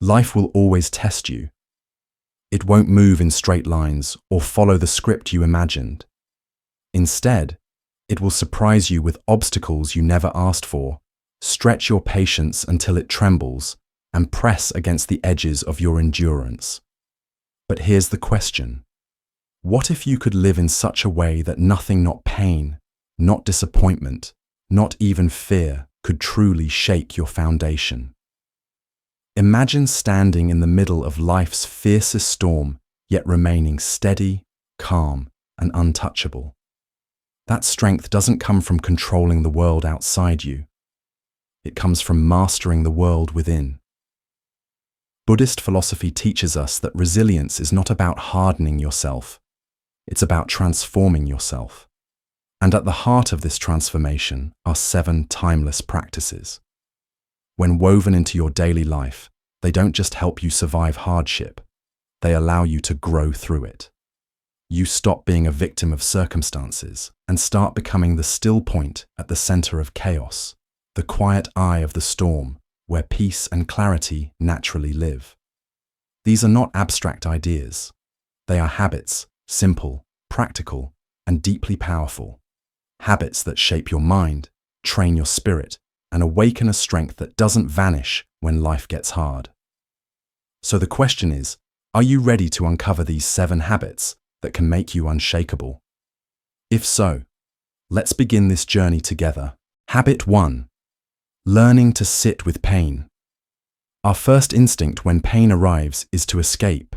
Life will always test you. It won't move in straight lines or follow the script you imagined. Instead, it will surprise you with obstacles you never asked for, stretch your patience until it trembles, and press against the edges of your endurance. But here's the question. What if you could live in such a way that nothing, not pain, not disappointment, not even fear, could truly shake your foundation? Imagine standing in the middle of life's fiercest storm, yet remaining steady, calm, and untouchable. That strength doesn't come from controlling the world outside you. It comes from mastering the world within. Buddhist philosophy teaches us that resilience is not about hardening yourself. It's about transforming yourself. And at the heart of this transformation are 7 timeless practices. When woven into your daily life, they don't just help you survive hardship, they allow you to grow through it. You stop being a victim of circumstances and start becoming the still point at the center of chaos, the quiet eye of the storm, where peace and clarity naturally live. These are not abstract ideas. They are habits, simple, practical, and deeply powerful. Habits that shape your mind, train your spirit, and awaken a strength that doesn't vanish when life gets hard. So the question is, are you ready to uncover these 7 habits that can make you unshakable? If so, let's begin this journey together. Habit 1. Learning to sit with pain. Our first instinct when pain arrives is to escape.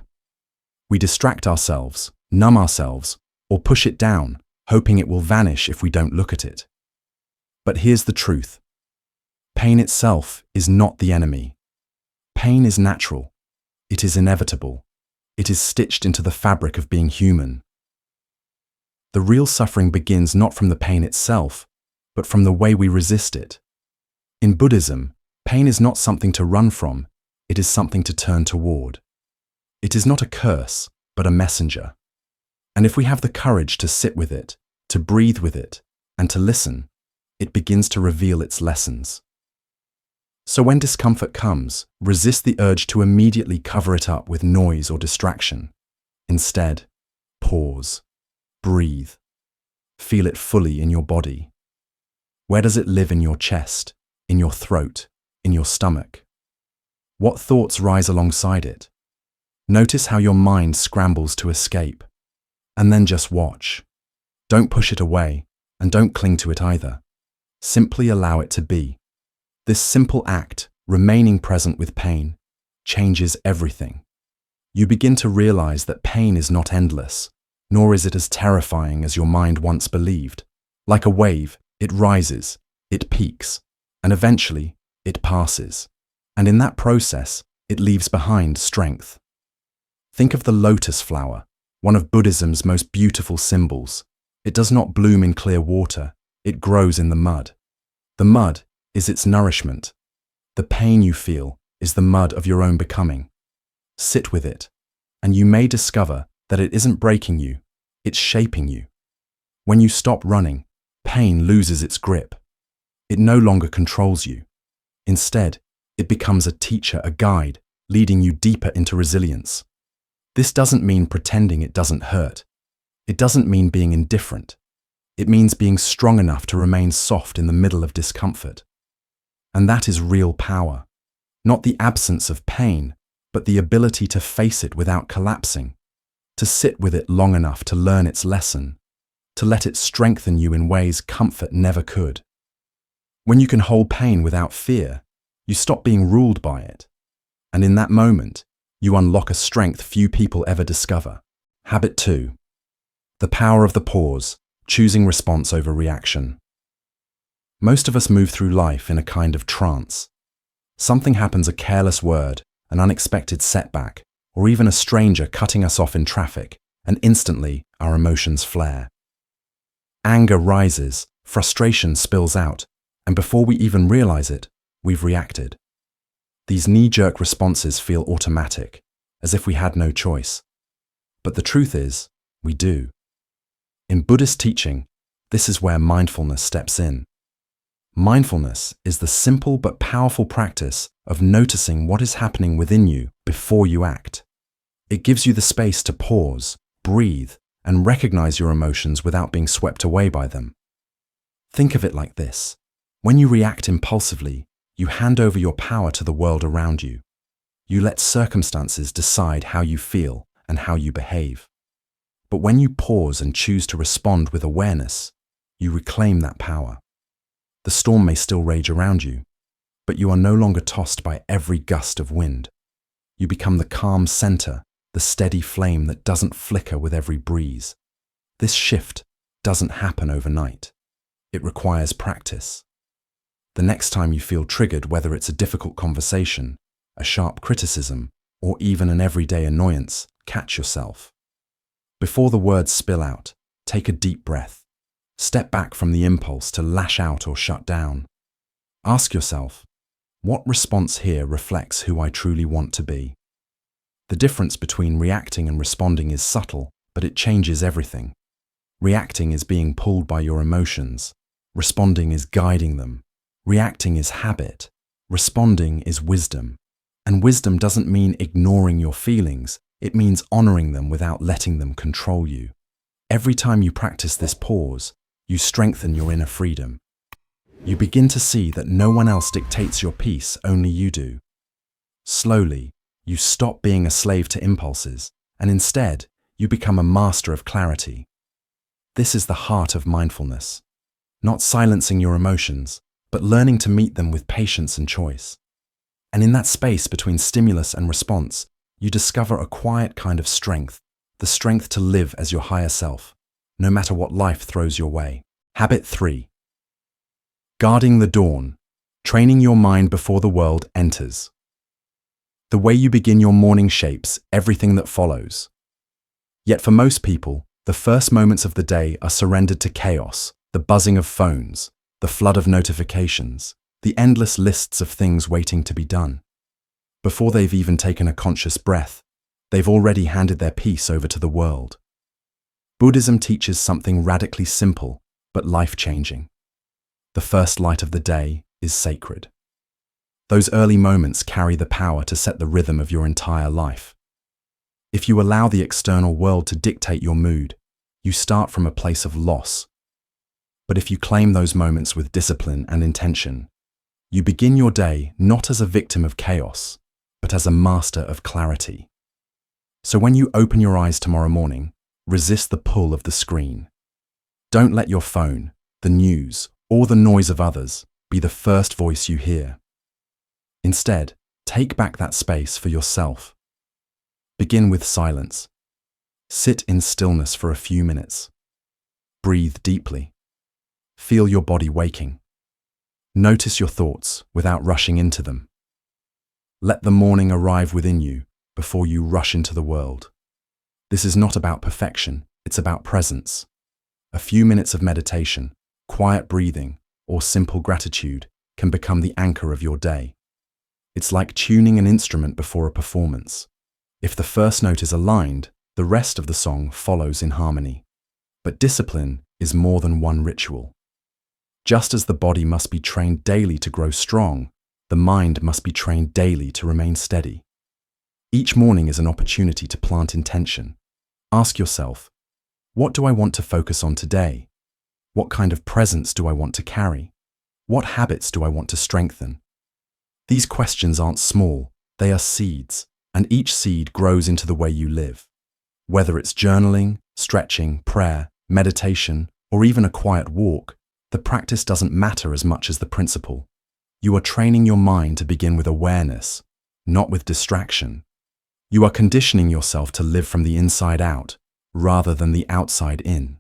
We distract ourselves, numb ourselves, or push it down, hoping it will vanish if we don't look at it. But here's the truth. Pain itself is not the enemy. Pain is natural. It is inevitable. It is stitched into the fabric of being human. The real suffering begins not from the pain itself, but from the way we resist it. In Buddhism, pain is not something to run from, it is something to turn toward. It is not a curse, but a messenger. And if we have the courage to sit with it, to breathe with it, and to listen, it begins to reveal its lessons. So when discomfort comes, resist the urge to immediately cover it up with noise or distraction. Instead, pause, breathe, feel it fully in your body. Where does it live in your chest, in your throat, in your stomach? What thoughts rise alongside it? Notice how your mind scrambles to escape. And then just watch. Don't push it away, and don't cling to it either. Simply allow it to be. This simple act, remaining present with pain, changes everything. You begin to realize that pain is not endless, nor is it as terrifying as your mind once believed. Like a wave, it rises, it peaks, and eventually, it passes. And in that process, it leaves behind strength. Think of the lotus flower, one of Buddhism's most beautiful symbols. It does not bloom in clear water, it grows in the mud. The mud is its nourishment. The pain you feel is the mud of your own becoming. Sit with it, and you may discover that it isn't breaking you, it's shaping you. When you stop running, pain loses its grip. It no longer controls you. Instead, it becomes a teacher, a guide, leading you deeper into resilience. This doesn't mean pretending it doesn't hurt. It doesn't mean being indifferent. It means being strong enough to remain soft in the middle of discomfort. And that is real power. Not the absence of pain, but the ability to face it without collapsing, to sit with it long enough to learn its lesson, to let it strengthen you in ways comfort never could. When you can hold pain without fear, you stop being ruled by it. And in that moment, you unlock a strength few people ever discover. Habit 2. The power of the pause, choosing response over reaction. Most of us move through life in a kind of trance. Something happens, a careless word, an unexpected setback, or even a stranger cutting us off in traffic, and instantly our emotions flare. Anger rises, frustration spills out, and before we even realize it, we've reacted. These knee-jerk responses feel automatic, as if we had no choice. But the truth is, we do. In Buddhist teaching, this is where mindfulness steps in. Mindfulness is the simple but powerful practice of noticing what is happening within you before you act. It gives you the space to pause, breathe, and recognize your emotions without being swept away by them. Think of it like this. When you react impulsively, you hand over your power to the world around you. You let circumstances decide how you feel and how you behave. But when you pause and choose to respond with awareness, you reclaim that power. The storm may still rage around you, but you are no longer tossed by every gust of wind. You become the calm center, the steady flame that doesn't flicker with every breeze. This shift doesn't happen overnight. It requires practice. The next time you feel triggered, whether it's a difficult conversation, a sharp criticism, or even an everyday annoyance, catch yourself. Before the words spill out, take a deep breath. Step back from the impulse to lash out or shut down. Ask yourself, what response here reflects who I truly want to be? The difference between reacting and responding is subtle, but it changes everything. Reacting is being pulled by your emotions. Responding is guiding them. Reacting is habit. Responding is wisdom. And wisdom doesn't mean ignoring your feelings. It means honoring them without letting them control you. Every time you practice this pause, you strengthen your inner freedom. You begin to see that no one else dictates your peace, only you do. Slowly, you stop being a slave to impulses, and instead, you become a master of clarity. This is the heart of mindfulness. Not silencing your emotions, but learning to meet them with patience and choice. And in that space between stimulus and response, you discover a quiet kind of strength, the strength to live as your higher self, no matter what life throws your way. Habit 3. Guarding the dawn, training your mind before the world enters. The way you begin your morning shapes everything that follows. Yet for most people, the first moments of the day are surrendered to chaos, the buzzing of phones, the flood of notifications, the endless lists of things waiting to be done. Before they've even taken a conscious breath, they've already handed their peace over to the world. Buddhism teaches something radically simple, but life-changing. The first light of the day is sacred. Those early moments carry the power to set the rhythm of your entire life. If you allow the external world to dictate your mood, you start from a place of loss. But if you claim those moments with discipline and intention, you begin your day not as a victim of chaos, but as a master of clarity. So when you open your eyes tomorrow morning, resist the pull of the screen. Don't let your phone, the news, or the noise of others be the first voice you hear. Instead, take back that space for yourself. Begin with silence. Sit in stillness for a few minutes. Breathe deeply. Feel your body waking. Notice your thoughts without rushing into them. Let the morning arrive within you before you rush into the world. This is not about perfection, it's about presence. A few minutes of meditation, quiet breathing, or simple gratitude can become the anchor of your day. It's like tuning an instrument before a performance. If the first note is aligned, the rest of the song follows in harmony. But discipline is more than one ritual. Just as the body must be trained daily to grow strong, the mind must be trained daily to remain steady. Each morning is an opportunity to plant intention. Ask yourself, what do I want to focus on today? What kind of presence do I want to carry? What habits do I want to strengthen? These questions aren't small, they are seeds, and each seed grows into the way you live. Whether it's journaling, stretching, prayer, meditation, or even a quiet walk, the practice doesn't matter as much as the principle. You are training your mind to begin with awareness, not with distraction. You are conditioning yourself to live from the inside out, rather than the outside in.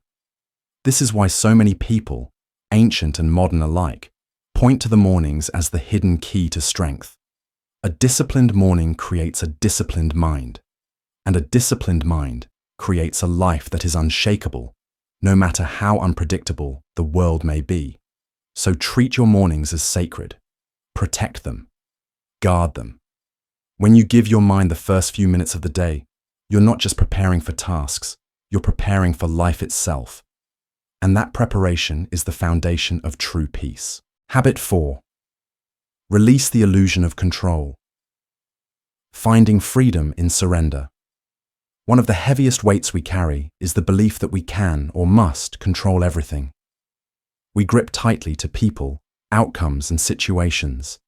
This is why so many people, ancient and modern alike, point to the mornings as the hidden key to strength. A disciplined morning creates a disciplined mind, and a disciplined mind creates a life that is unshakable, no matter how unpredictable the world may be. So treat your mornings as sacred. Protect them. Guard them. When you give your mind the first few minutes of the day, you're not just preparing for tasks, you're preparing for life itself. And that preparation is the foundation of true peace. Habit 4. Release the illusion of control. Finding freedom in surrender. One of the heaviest weights we carry is the belief that we can or must control everything. We grip tightly to people, outcomes, and situations,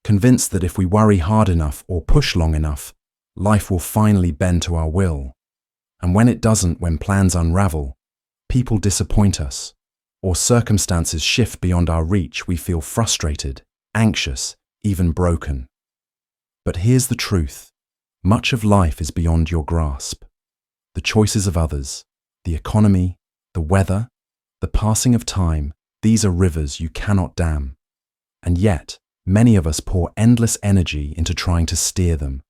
convinced that if we worry hard enough or push long enough, life will finally bend to our will. And when it doesn't, when plans unravel, people disappoint us, or circumstances shift beyond our reach, we feel frustrated, anxious, even broken. But here's the truth. Much of life is beyond your grasp. The choices of others, the economy, the weather, the passing of time, these are rivers you cannot dam. And yet, many of us pour endless energy into trying to steer them,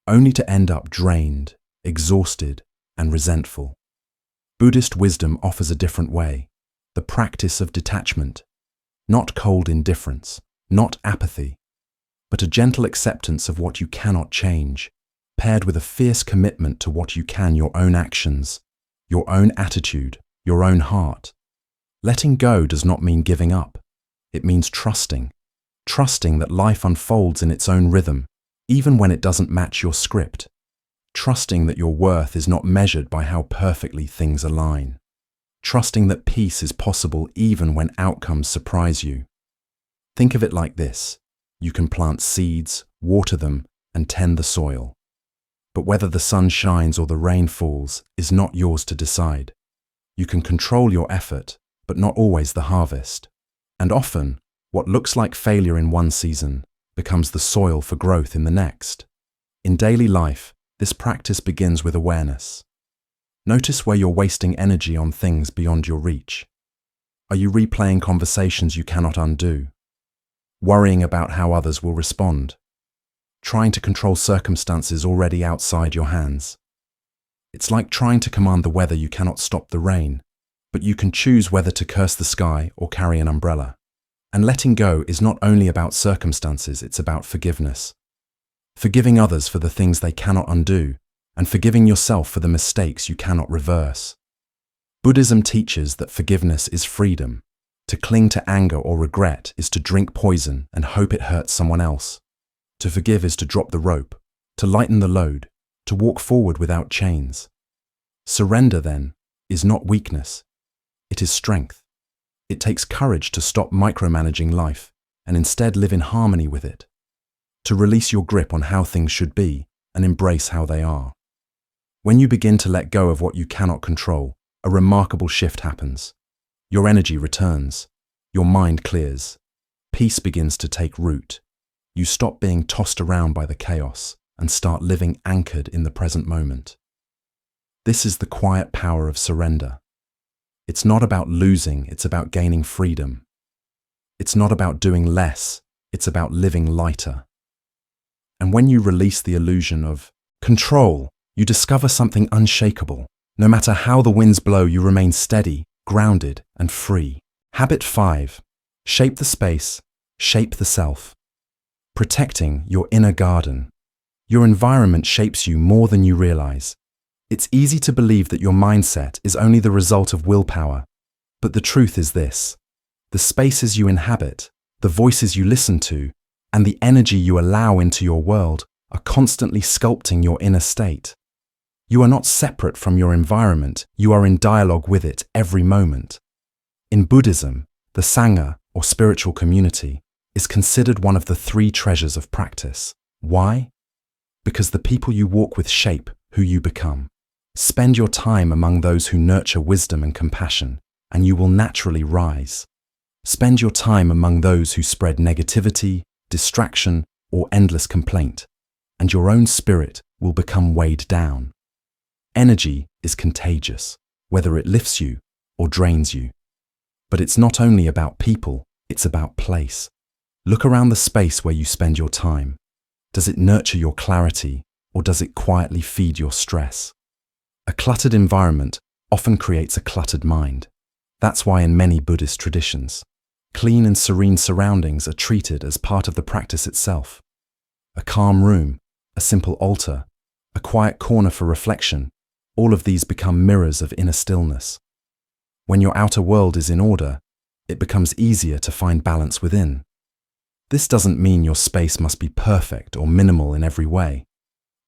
only to end up drained, exhausted, and resentful. Buddhist wisdom offers a different way, the practice of detachment, not cold indifference, not apathy, but a gentle acceptance of what you cannot change, paired with a fierce commitment to what you can, your own actions, your own attitude, your own heart. Letting go does not mean giving up. It means trusting that life unfolds in its own rhythm, even when it doesn't match your script. Trusting that your worth is not measured by how perfectly things align. Trusting that peace is possible even when outcomes surprise you. Think of it like this. You can plant seeds, water them, and tend the soil. But whether the sun shines or the rain falls is not yours to decide. You can control your effort, but not always the harvest. And often, what looks like failure in one season becomes the soil for growth in the next. In daily life, this practice begins with awareness. Notice where you're wasting energy on things beyond your reach. Are you replaying conversations you cannot undo? Worrying about how others will respond? Trying to control circumstances already outside your hands? It's like trying to command the weather. You cannot stop the rain, but you can choose whether to curse the sky or carry an umbrella. And letting go is not only about circumstances, it's about forgiveness. Forgiving others for the things they cannot undo, and forgiving yourself for the mistakes you cannot reverse. Buddhism teaches that forgiveness is freedom. To cling to anger or regret is to drink poison and hope it hurts someone else. To forgive is to drop the rope, to lighten the load, to walk forward without chains. Surrender, then, is not weakness. It is strength. It takes courage to stop micromanaging life and instead live in harmony with it. To release your grip on how things should be and embrace how they are. When you begin to let go of what you cannot control, a remarkable shift happens. Your energy returns. Your mind clears. Peace begins to take root. You stop being tossed around by the chaos and start living anchored in the present moment. This is the quiet power of surrender. It's not about losing, it's about gaining freedom. It's not about doing less, it's about living lighter. And when you release the illusion of control, you discover something unshakable. No matter how the winds blow, you remain steady, grounded, and free. Habit 5. Shape the space, shape the self. Protecting your inner garden. Your environment shapes you more than you realize. It's easy to believe that your mindset is only the result of willpower. But the truth is this. The spaces you inhabit, the voices you listen to, and the energy you allow into your world are constantly sculpting your inner state. You are not separate from your environment, you are in dialogue with it every moment. In Buddhism, the Sangha, or spiritual community, is considered one of the 3 treasures of practice. Why? Because the people you walk with shape who you become. Spend your time among those who nurture wisdom and compassion, and you will naturally rise. Spend your time among those who spread negativity, distraction, or endless complaint, and your own spirit will become weighed down. Energy is contagious, whether it lifts you or drains you. But it's not only about people, it's about place. Look around the space where you spend your time. Does it nurture your clarity, or does it quietly feed your stress? A cluttered environment often creates a cluttered mind. That's why in many Buddhist traditions, clean and serene surroundings are treated as part of the practice itself. A calm room, a simple altar, a quiet corner for reflection, all of these become mirrors of inner stillness. When your outer world is in order, it becomes easier to find balance within. This doesn't mean your space must be perfect or minimal in every way.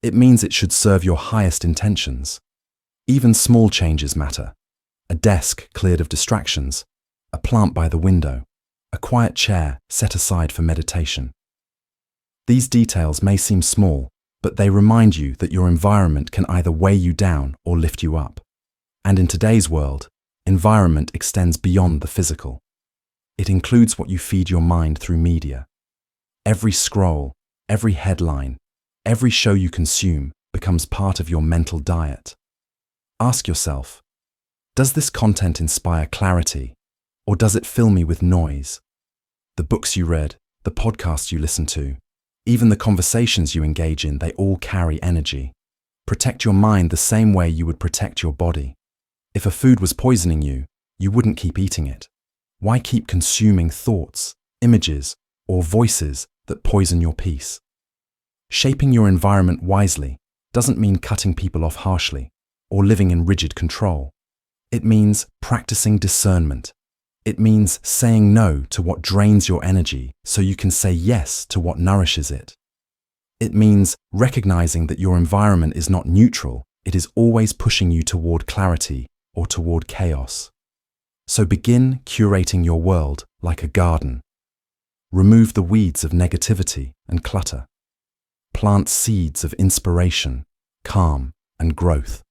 It means it should serve your highest intentions. Even small changes matter. A desk cleared of distractions, a plant by the window, a quiet chair set aside for meditation. These details may seem small, but they remind you that your environment can either weigh you down or lift you up. And in today's world, environment extends beyond the physical. It includes what you feed your mind through media. Every scroll, every headline, every show you consume becomes part of your mental diet. Ask yourself, does this content inspire clarity, or does it fill me with noise? The books you read, the podcasts you listen to, even the conversations you engage in, they all carry energy. Protect your mind the same way you would protect your body. If a food was poisoning you, you wouldn't keep eating it. Why keep consuming thoughts, images, or voices that poison your peace? Shaping your environment wisely doesn't mean cutting people off harshly or living in rigid control. It means practicing discernment. It means saying no to what drains your energy so you can say yes to what nourishes it. It means recognizing that your environment is not neutral, it is always pushing you toward clarity or toward chaos. So begin curating your world like a garden. Remove the weeds of negativity and clutter. Plant seeds of inspiration, calm, and growth.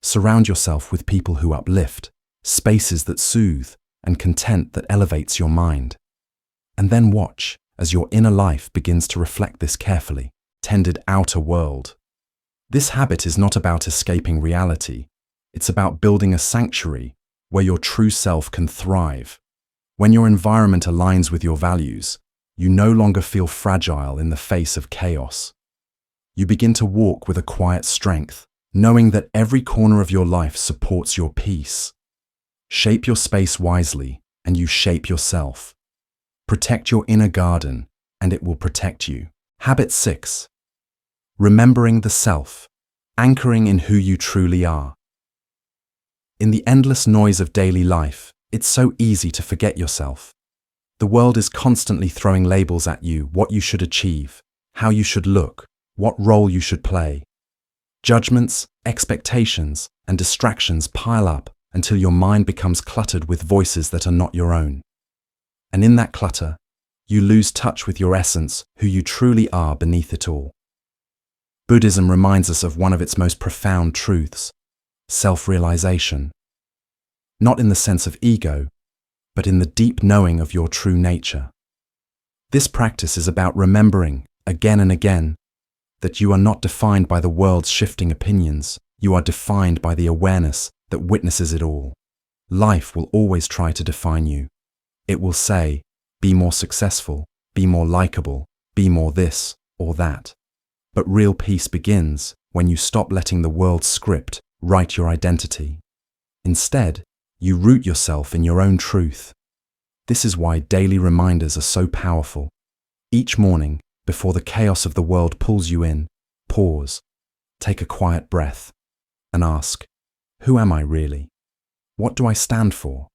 Surround yourself with people who uplift, spaces that soothe, and content that elevates your mind. And then watch as your inner life begins to reflect this carefully tended outer world. This habit is not about escaping reality. It's about building a sanctuary where your true self can thrive. When your environment aligns with your values, you no longer feel fragile in the face of chaos. You begin to walk with a quiet strength, knowing that every corner of your life supports your peace. Shape your space wisely, and you shape yourself. Protect your inner garden, and it will protect you. Habit 6. Remembering the self, anchoring in who you truly are. In the endless noise of daily life, it's so easy to forget yourself. The world is constantly throwing labels at you: what you should achieve, how you should look, what role you should play. Judgments, expectations, and distractions pile up until your mind becomes cluttered with voices that are not your own. And in that clutter, you lose touch with your essence, who you truly are beneath it all. Buddhism reminds us of one of its most profound truths: self-realization. Not in the sense of ego, but in the deep knowing of your true nature. This practice is about remembering, again and again, that you are not defined by the world's shifting opinions. You are defined by the awareness that witnesses it all. Life will always try to define you. It will say, be more successful, be more likable, be more this or that. But real peace begins when you stop letting the world's script write your identity. Instead, you root yourself in your own truth. This is why daily reminders are so powerful. Each morning, before the chaos of the world pulls you in, pause, take a quiet breath, and ask, who am I really? What do I stand for?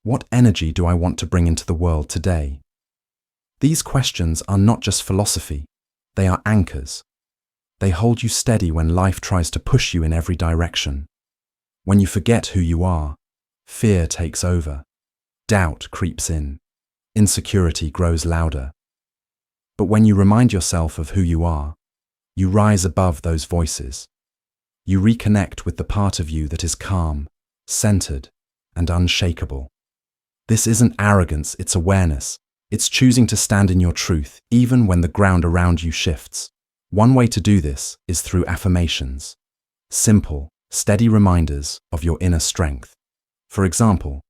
What energy do I want to bring into the world today? These questions are not just philosophy, they are anchors. They hold you steady when life tries to push you in every direction. When you forget who you are, fear takes over, doubt creeps in, insecurity grows louder. But when you remind yourself of who you are, you rise above those voices. You reconnect with the part of you that is calm, centered, and unshakable. This isn't arrogance, it's awareness. It's choosing to stand in your truth, even when the ground around you shifts. One way to do this is through affirmations. Simple, steady reminders of your inner strength. For example,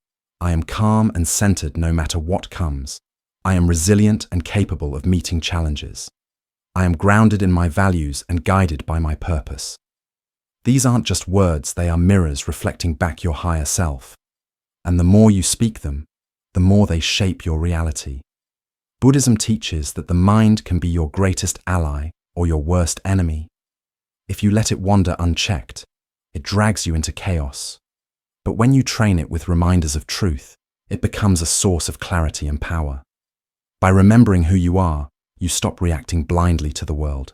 I am calm and centered no matter what comes. I am resilient and capable of meeting challenges. I am grounded in my values and guided by my purpose. These aren't just words, they are mirrors reflecting back your higher self. And the more you speak them, the more they shape your reality. Buddhism teaches that the mind can be your greatest ally or your worst enemy. If you let it wander unchecked, it drags you into chaos. But when you train it with reminders of truth, it becomes a source of clarity and power. By remembering who you are, you stop reacting blindly to the world.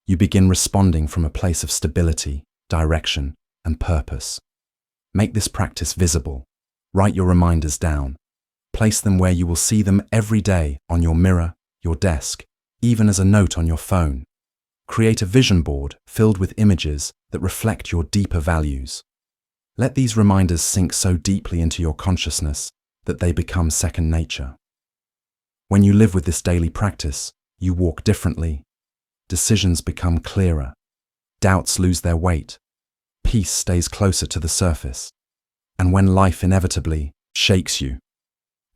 You begin responding from a place of stability, direction, and purpose. Make this practice visible. Write your reminders down. Place them where you will see them every day, on your mirror, your desk, even as a note on your phone. Create a vision board filled with images that reflect your deeper values. Let these reminders sink so deeply into your consciousness that they become second nature. When you live with this daily practice, you walk differently. Decisions become clearer. Doubts lose their weight. Peace stays closer to the surface. And when life inevitably shakes you,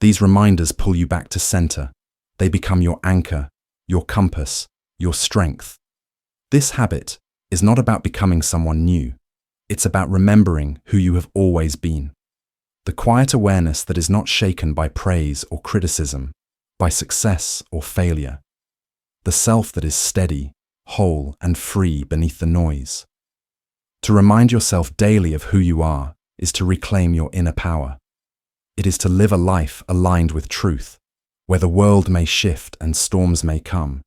these reminders pull you back to center. They become your anchor, your compass, your strength. This habit is not about becoming someone new. It's about remembering who you have always been. The quiet awareness that is not shaken by praise or criticism, by success or failure. The self that is steady, whole, and free beneath the noise. To remind yourself daily of who you are is to reclaim your inner power. It is to live a life aligned with truth, where the world may shift and storms may come,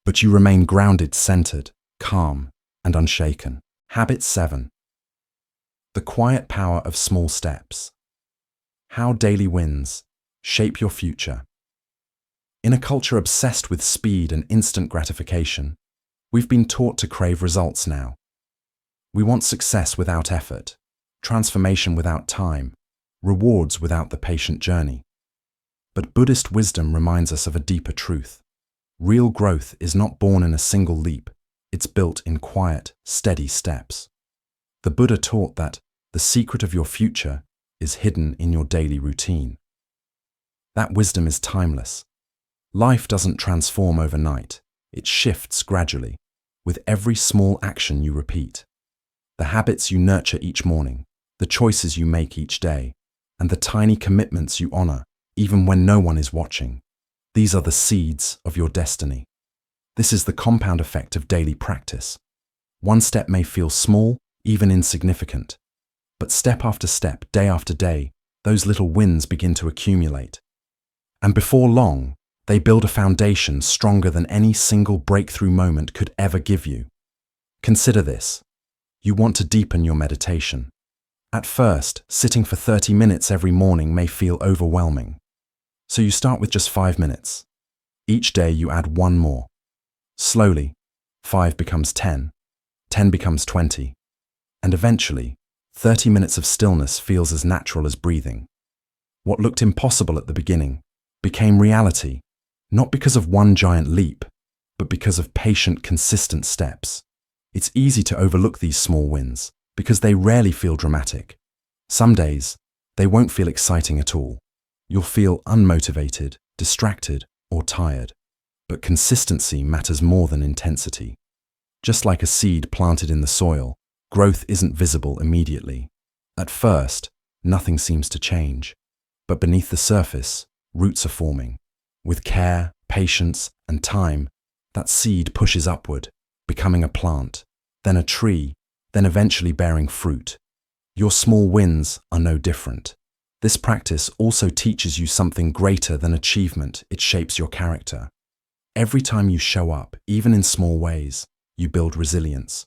but you remain grounded, centered, calm, and unshaken. Habit 7. The quiet power of small steps. How daily wins shape your future. In a culture obsessed with speed and instant gratification, we've been taught to crave results now. We want success without effort, transformation without time, rewards without the patient journey. But Buddhist wisdom reminds us of a deeper truth. Real growth is not born in a single leap, it's built in quiet, steady steps. The Buddha taught that the secret of your future is hidden in your daily routine. That wisdom is timeless. Life doesn't transform overnight, it shifts gradually, with every small action you repeat. The habits you nurture each morning, the choices you make each day, and the tiny commitments you honor, even when no one is watching. These are the seeds of your destiny. This is the compound effect of daily practice. One step may feel small, even insignificant, but step after step, day after day, those little wins begin to accumulate. And before long, they build a foundation stronger than any single breakthrough moment could ever give you. Consider this. You want to deepen your meditation. At first, sitting for 30 minutes every morning may feel overwhelming. So you start with just 5 minutes. Each day you add one more. Slowly, 5 becomes 10, 10 becomes 20, and eventually, 30 minutes of stillness feels as natural as breathing. What looked impossible at the beginning became reality, not because of one giant leap, but because of patient, consistent steps. It's easy to overlook these small wins because they rarely feel dramatic. Some days, they won't feel exciting at all. You'll feel unmotivated, distracted, or tired. But consistency matters more than intensity. Just like a seed planted in the soil, growth isn't visible immediately. At first, nothing seems to change. But beneath the surface, roots are forming. With care, patience, and time, that seed pushes upward, becoming a plant, then a tree, then eventually bearing fruit. Your small wins are no different. This practice also teaches you something greater than achievement. It shapes your character. Every time you show up, even in small ways, you build resilience.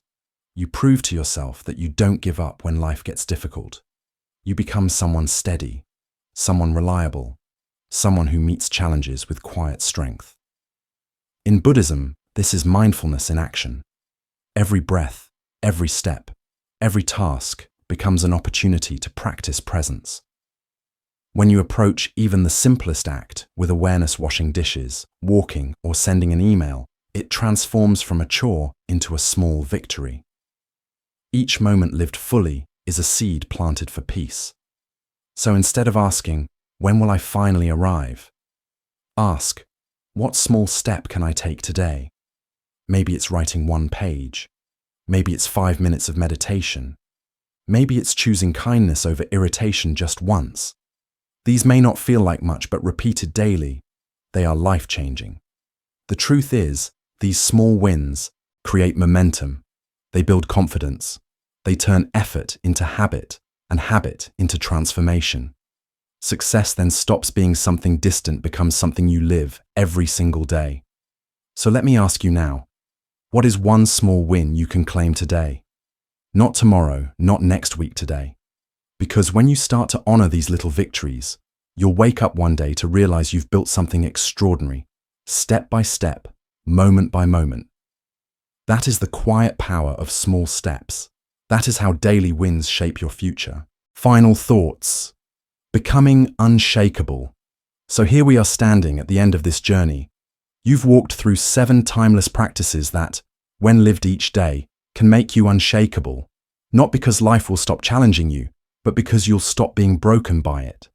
You prove to yourself that you don't give up when life gets difficult. You become someone steady, someone reliable, someone who meets challenges with quiet strength. In Buddhism, this is mindfulness in action. Every breath, every step, every task becomes an opportunity to practice presence. When you approach even the simplest act with awareness, washing dishes, walking, or sending an email, it transforms from a chore into a small victory. Each moment lived fully is a seed planted for peace. So instead of asking, "When will I finally arrive?" ask, "What small step can I take today?" Maybe it's writing one page. Maybe it's 5 minutes of meditation. Maybe it's choosing kindness over irritation just once. These may not feel like much, but repeated daily, they are life-changing. The truth is, these small wins create momentum. They build confidence. They turn effort into habit and habit into transformation. Success then stops being something distant, becomes something you live every single day. So let me ask you now, what is one small win you can claim today? Not tomorrow, not next week, today. Because when you start to honor these little victories, you'll wake up one day to realize you've built something extraordinary, step by step, moment by moment. That is the quiet power of small steps. That is how daily wins shape your future. Final thoughts. Becoming unshakable. So here we are standing at the end of this journey. You've walked through 7 timeless practices that, when lived each day, can make you unshakable. Not because life will stop challenging you, but because you'll stop being broken by it.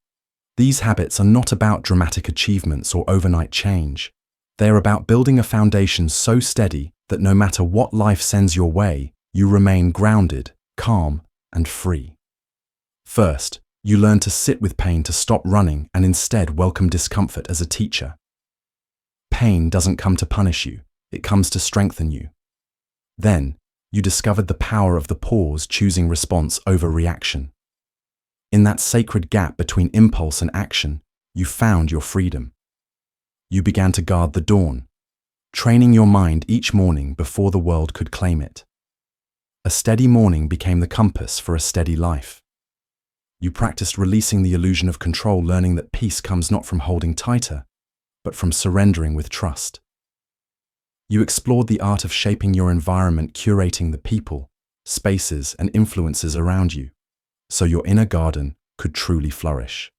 These habits are not about dramatic achievements or overnight change. They are about building a foundation so steady that no matter what life sends your way, you remain grounded, calm, and free. First, you learn to sit with pain, to stop running and instead welcome discomfort as a teacher. Pain doesn't come to punish you, it comes to strengthen you. Then, you discovered the power of the pause, choosing response over reaction. In that sacred gap between impulse and action, you found your freedom. You began to guard the dawn, training your mind each morning before the world could claim it. A steady morning became the compass for a steady life. You practiced releasing the illusion of control, learning that peace comes not from holding tighter, but from surrendering with trust. You explored the art of shaping your environment, curating the people, spaces, and influences around you, so your inner garden could truly flourish.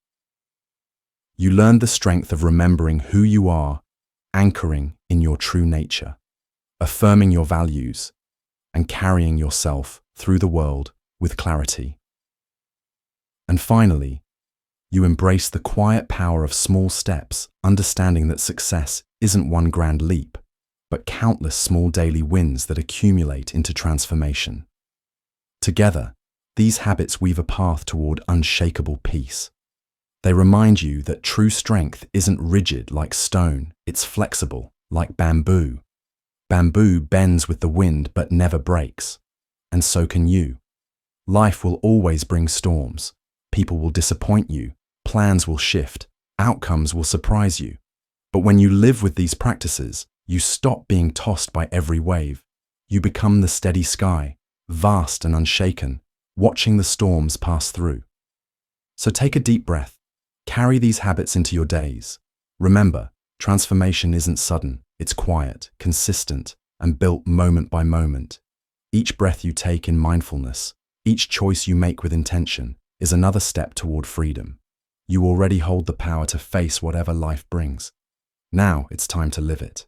You learned the strength of remembering who you are, anchoring in your true nature, affirming your values, and carrying yourself through the world with clarity. And finally, you embrace the quiet power of small steps, understanding that success isn't one grand leap, but countless small daily wins that accumulate into transformation. Together, these habits weave a path toward unshakable peace. They remind you that true strength isn't rigid like stone, it's flexible like bamboo. Bamboo bends with the wind but never breaks, and so can you. Life will always bring storms. People will disappoint you, plans will shift, outcomes will surprise you. But when you live with these practices, you stop being tossed by every wave. You become the steady sky, vast and unshaken, watching the storms pass through. So take a deep breath. Carry these habits into your days. Remember, transformation isn't sudden, it's quiet, consistent, and built moment by moment. Each breath you take in mindfulness, each choice you make with intention, is another step toward freedom. You already hold the power to face whatever life brings. Now it's time to live it.